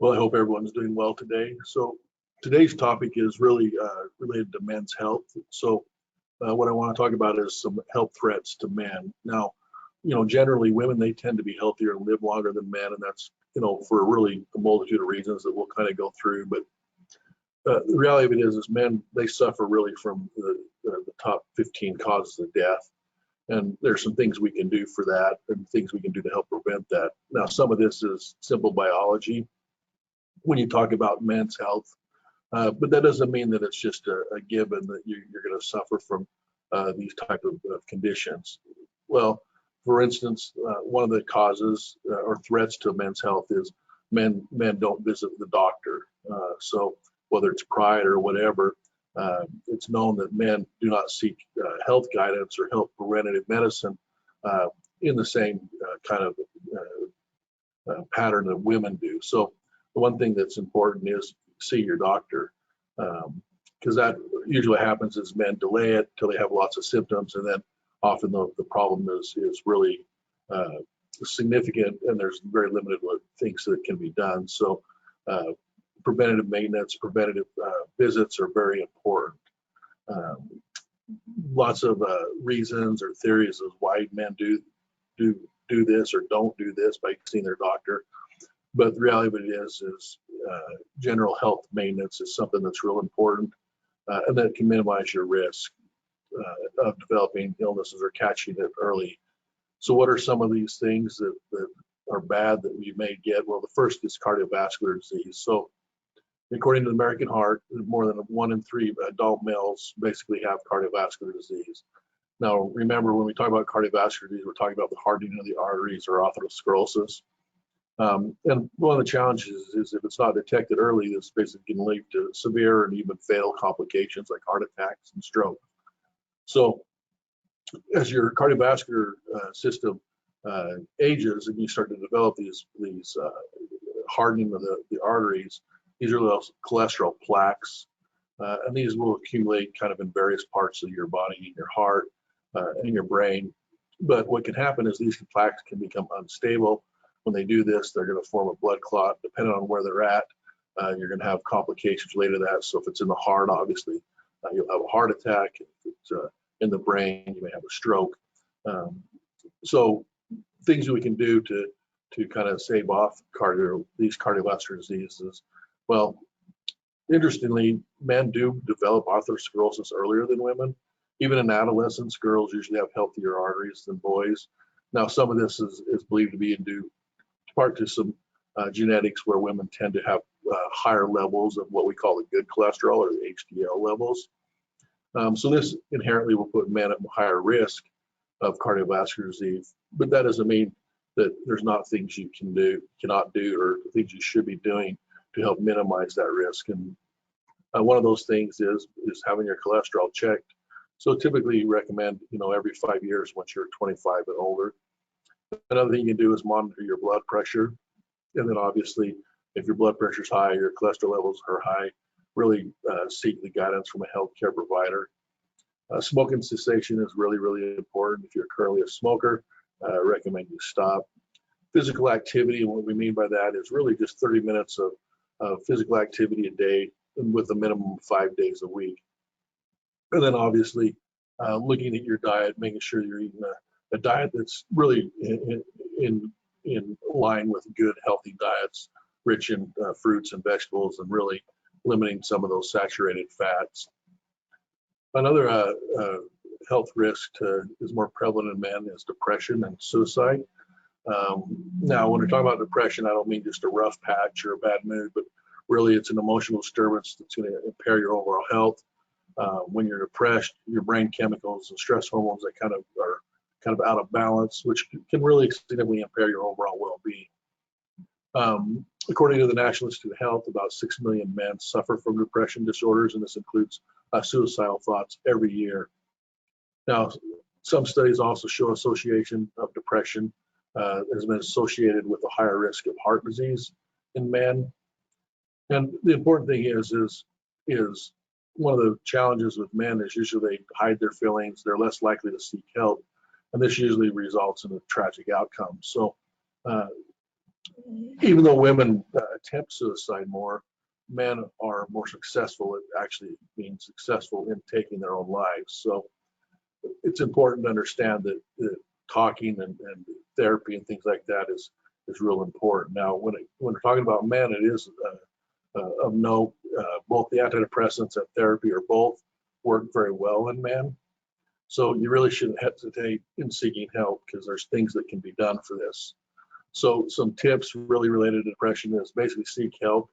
Well, I hope everyone's doing well today. So today's topic is really related to men's health. So what I want to talk about is some health threats to men. Now, generally women, they tend to be healthier and live longer than men, and that's, for really a multitude of reasons that we'll kind of go through. But the reality of it is men, they suffer really from the top 15 causes of death. And there's some things we can do for that and things we can do to help prevent that. Now, some of this is simple biology when you talk about men's health. But that doesn't mean that it's just a given that you're going to suffer from these type of conditions. Well, for instance, one of the causes or threats to men's health is men don't visit the doctor. So whether it's pride or whatever, it's known that men do not seek health guidance or health preventative medicine in the same kind of pattern that women do. So the one thing that's important is see your doctor, because that usually happens is men delay it till they have lots of symptoms, and then often the problem is really significant, and there's very limited things that can be done. So preventative maintenance, preventative visits are very important. Lots of reasons or theories of why men do this or don't do this by seeing their doctor. But the reality of it is general health maintenance is something that's real important, and that can minimize your risk of developing illnesses or catching it early. So what are some of these things that are bad that we may get? Well, the first is cardiovascular disease. So according to the American Heart, more than 1 in 3 adult males basically have cardiovascular disease. Now, remember, when we talk about cardiovascular disease, we're talking about the hardening of the arteries or atherosclerosis. And one of the challenges is if it's not detected early, this basically can lead to severe and even fatal complications like heart attacks and stroke. So as your cardiovascular system ages and you start to develop these hardening of the arteries, these are those cholesterol plaques, and these will accumulate kind of in various parts of your body, in your heart, in your brain. But what can happen is these plaques can become unstable. When they do this, they're going to form a blood clot. Depending on where they're at, you're going to have complications related to that. So if it's in the heart, obviously, you'll have a heart attack. If it's in the brain, you may have a stroke. So things we can do to kind of save off these cardiovascular diseases. Well, interestingly, men do develop atherosclerosis earlier than women. Even in adolescence, girls usually have healthier arteries than boys. Now, some of this is believed to be due part to some genetics where women tend to have higher levels of what we call the good cholesterol or the HDL levels. So this inherently will put men at higher risk of cardiovascular disease, but that doesn't mean that there's not things you cannot do, or things you should be doing to help minimize that risk. And one of those things is having your cholesterol checked. So typically you recommend, every 5 years once you're 25 and older. Another thing you can do is monitor your blood pressure. And then obviously, if your blood pressure is high, your cholesterol levels are high, really seek the guidance from a healthcare provider. Smoking cessation is really, really important. If you're currently a smoker, I recommend you stop. Physical activity, and what we mean by that is really just 30 minutes of physical activity a day, and with a minimum of 5 days a week. And then obviously, looking at your diet, making sure you're eating a diet that's really in line with good, healthy diets, rich in fruits and vegetables, and really limiting some of those saturated fats. Another health risk is more prevalent in men is depression and suicide. Now, when we're talking about depression, I don't mean just a rough patch or a bad mood, but really it's an emotional disturbance that's going to impair your overall health. When you're depressed, your brain chemicals and stress hormones that are kind of out of balance, which can really significantly impair your overall well-being. According to the National Institute of Health, about 6 million men suffer from depression disorders, and this includes suicidal thoughts every year. Now, some studies also show association of depression has been associated with a higher risk of heart disease in men. And the important thing is one of the challenges with men is usually they hide their feelings. They're less likely to seek help, and this usually results in a tragic outcome. So even though women attempt suicide more, men are more successful at actually being successful in taking their own lives. So it's important to understand that talking and therapy and things like that is real important. Now, when we're talking about men, it is of note, both the antidepressants and therapy are both work very well in men. So you really shouldn't hesitate in seeking help because there's things that can be done for this. So some tips really related to depression is basically seek help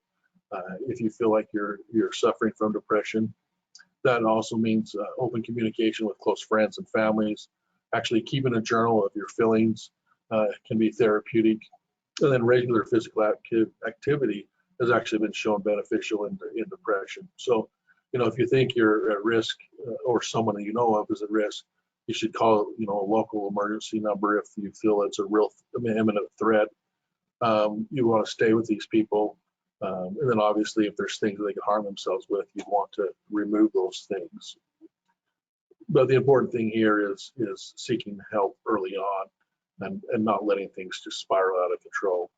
if you feel like you're suffering from depression. That also means open communication with close friends and families. Actually keeping a journal of your feelings can be therapeutic. And then regular physical activity has actually been shown beneficial in depression. So, if you think you're at risk or someone that you know of is at risk, you should call, a local emergency number if you feel it's a real imminent threat. You want to stay with these people. And then obviously if there's things that they can harm themselves with, you want to remove those things. But the important thing here is seeking help early on and not letting things just spiral out of control.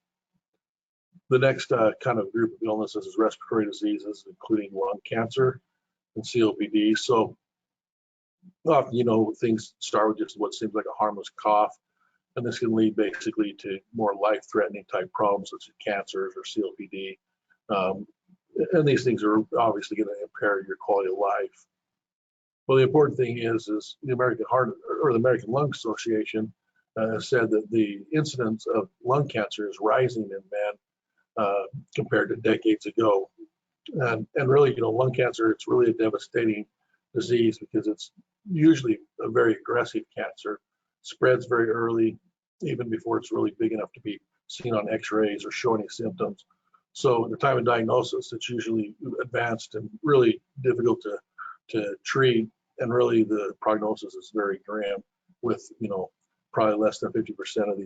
The next kind of group of illnesses is respiratory diseases, including lung cancer and COPD. So often, things start with just what seems like a harmless cough, and this can lead basically to more life-threatening type problems such as cancers or COPD. And these things are obviously going to impair your quality of life. Well, the important thing is the American Heart or the American Lung Association said that the incidence of lung cancer is rising in men compared to decades ago. And really, lung cancer, it's really a devastating disease because it's usually a very aggressive cancer, spreads very early, even before it's really big enough to be seen on x-rays or show any symptoms. So at the time of diagnosis, it's usually advanced and really difficult to treat. And really the prognosis is very grim with, probably less than 50% of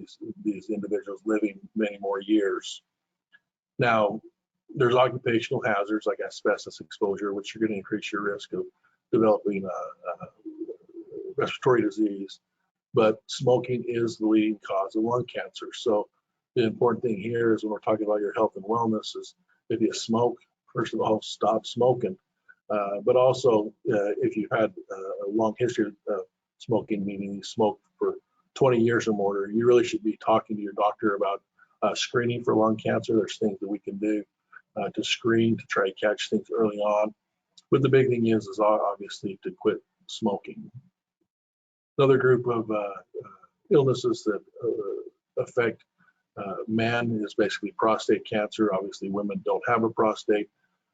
these individuals living many more years. Now, there's occupational hazards like asbestos exposure, which are going to increase your risk of developing respiratory disease. But smoking is the leading cause of lung cancer. So the important thing here is when we're talking about your health and wellness is if you smoke, first of all, stop smoking. But also, if you've had a long history of smoking, meaning you smoked for 20 years or more, you really should be talking to your doctor about screening for lung cancer. There's things that we can do to screen to try to catch things early on. But the big thing is obviously to quit smoking. Another group of illnesses that affect men is basically prostate cancer. Obviously, women don't have a prostate,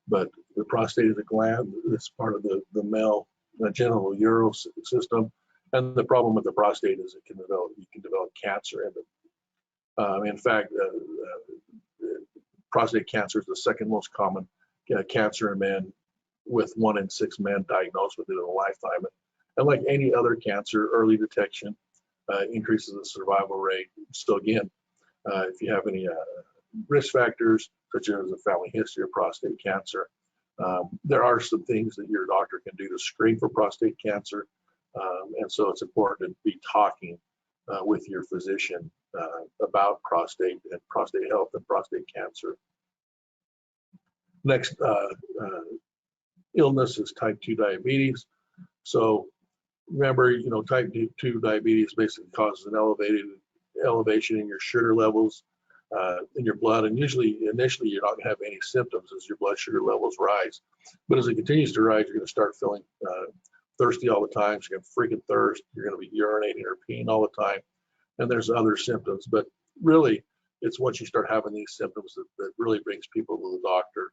but the prostate is a gland that's part of the male genital system. And the problem with the prostate is you can develop cancer in it. In fact, prostate cancer is the second most common cancer in men, with 1 in 6 men diagnosed with it in a lifetime. And like any other cancer, early detection increases the survival rate. So again, if you have any risk factors, such as a family history of prostate cancer, there are some things that your doctor can do to screen for prostate cancer. And so it's important to be talking with your physician about prostate and prostate health and prostate cancer. Next illness is type 2 diabetes. So remember, type 2 diabetes basically causes an elevation in your sugar levels in your blood, and initially you're not going to have any symptoms as your blood sugar levels rise. But as it continues to rise, you're going to start feeling thirsty all the time. So you're going to freaking thirst. You're going to be urinating or peeing all the time, and there's other symptoms. But really, it's once you start having these symptoms that really brings people to the doctor.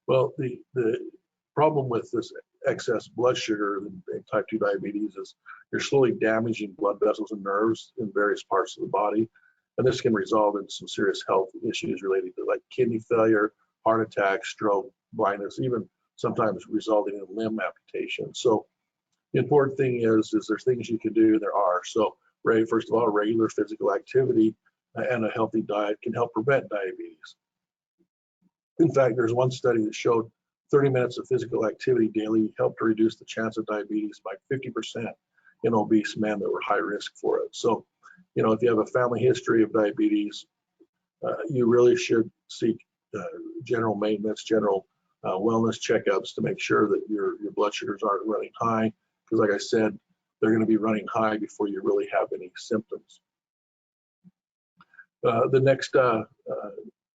Well, the problem with this excess blood sugar in type 2 diabetes is you're slowly damaging blood vessels and nerves in various parts of the body. And this can result in some serious health issues related to like kidney failure, heart attack, stroke, blindness, even sometimes resulting in limb amputation. So the important thing is there's things you can do, there are. So first of all, regular physical activity and a healthy diet can help prevent diabetes. In fact, there's one study that showed 30 minutes of physical activity daily helped to reduce the chance of diabetes by 50% in obese men that were high risk for it. So, if you have a family history of diabetes, you really should seek general maintenance, general wellness checkups to make sure that your blood sugars aren't running high, because like I said, they're going to be running high before you really have any symptoms. The next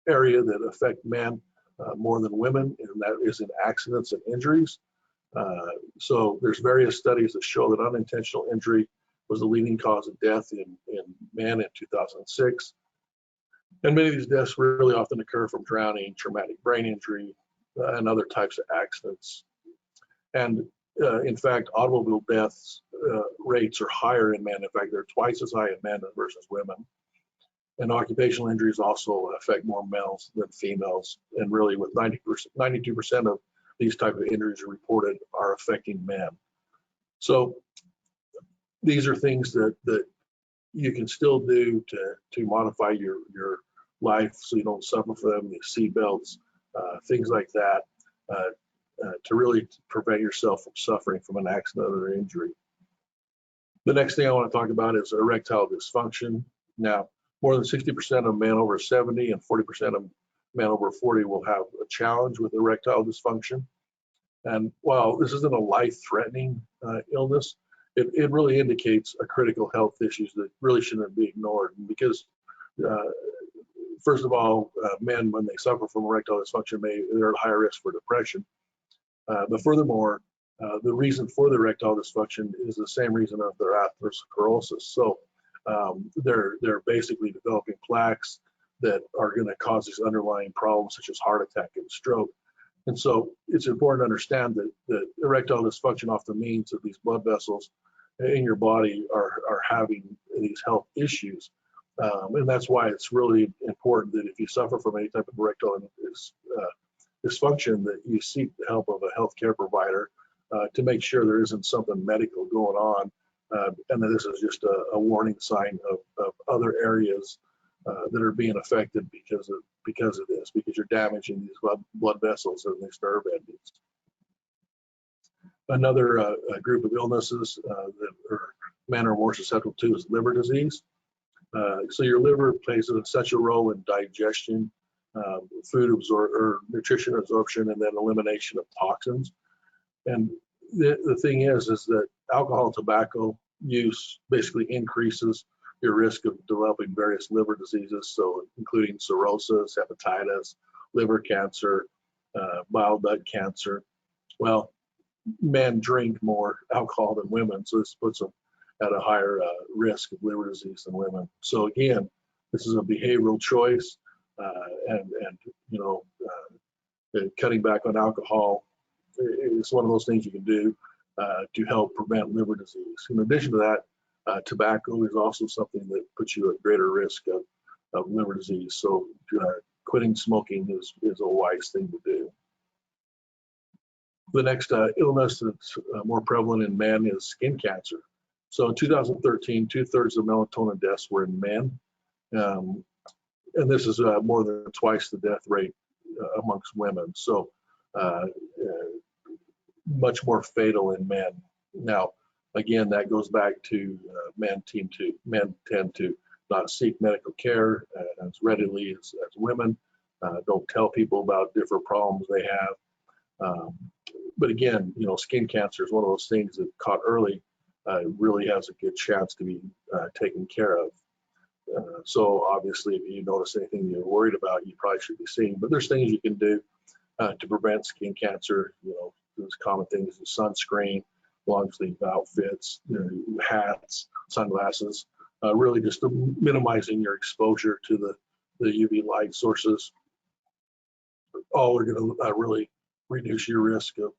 area that affect men more than women, and that is in accidents and injuries. So there's various studies that show that unintentional injury was the leading cause of death in men in 2006. And many of these deaths really often occur from drowning, traumatic brain injury, and other types of accidents. And in fact, automobile deaths rates are higher in men. In fact, they're twice as high in men versus women. And occupational injuries also affect more males than females. And really, with 92% of these type of injuries reported are affecting men. So these are things that you can still do to modify your life so you don't suffer from them, the seat belts, things like that, to really prevent yourself from suffering from an accident or injury. The next thing I want to talk about is erectile dysfunction. Now, more than 60% of men over 70 and 40% of men over 40 will have a challenge with erectile dysfunction. And while this isn't a life-threatening illness, it really indicates a critical health issues that really shouldn't be ignored. Because first of all, men, when they suffer from erectile dysfunction, they're at higher risk for depression. But furthermore, the reason for the erectile dysfunction is the same reason of their atherosclerosis. So they're basically developing plaques that are going to cause these underlying problems such as heart attack and stroke. And so it's important to understand that erectile dysfunction often means that these blood vessels in your body are having these health issues. And that's why it's really important that if you suffer from any type of erectile dysfunction, that you seek the help of a healthcare provider to make sure there isn't something medical going on, and that this is just a warning sign of other areas that are being affected because of this, because you're damaging these blood vessels and these nerve endings. Another group of illnesses that men are more susceptible to is liver disease. So your liver plays an essential role in digestion, nutrition absorption, and then elimination of toxins. And the thing is that alcohol and tobacco use basically increases your risk of developing various liver diseases, so including cirrhosis, hepatitis, liver cancer, bile duct cancer. Well, men drink more alcohol than women, so this puts them at a higher risk of liver disease than women. So again, this is a behavioral choice, and cutting back on alcohol is one of those things you can do to help prevent liver disease. In addition to that, tobacco is also something that puts you at greater risk of liver disease. So quitting smoking is a wise thing to do. The next illness that's more prevalent in men is skin cancer. So in 2013, 2/3 of melatonin deaths were in men. And this is more than twice the death rate amongst women. So much more fatal in men. Now, again, that goes back to men tend to not seek medical care as readily as women. Don't tell people about different problems they have. But again, skin cancer is one of those things that caught early really has a good chance to be taken care of. So obviously, if you notice anything you're worried about, you probably should be seeing. But there's things you can do to prevent skin cancer. Those common things: sunscreen, long-sleeve outfits, hats, sunglasses. Really, just minimizing your exposure to the UV light sources. All are going to really reduce your risk of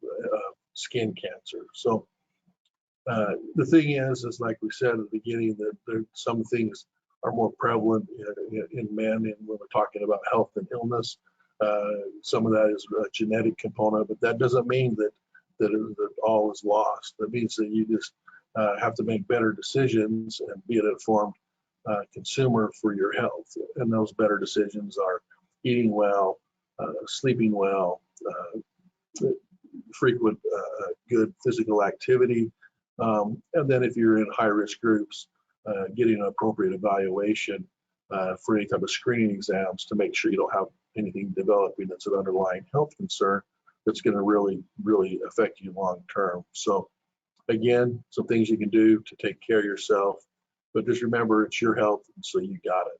skin cancer. So the thing is like we said at the beginning, that some things are more prevalent in men, and when we're talking about health and illness, some of that is a genetic component, but that doesn't mean that all is lost. That means that you just have to make better decisions and be an informed consumer for your health. And those better decisions are eating well, sleeping well, frequent good physical activity, and then if you're in high-risk groups, getting an appropriate evaluation for any type of screening exams to make sure you don't have anything developing that's an underlying health concern that's going to really affect you long term. So again, some things you can do to take care of yourself, but just remember it's your health, so you got it.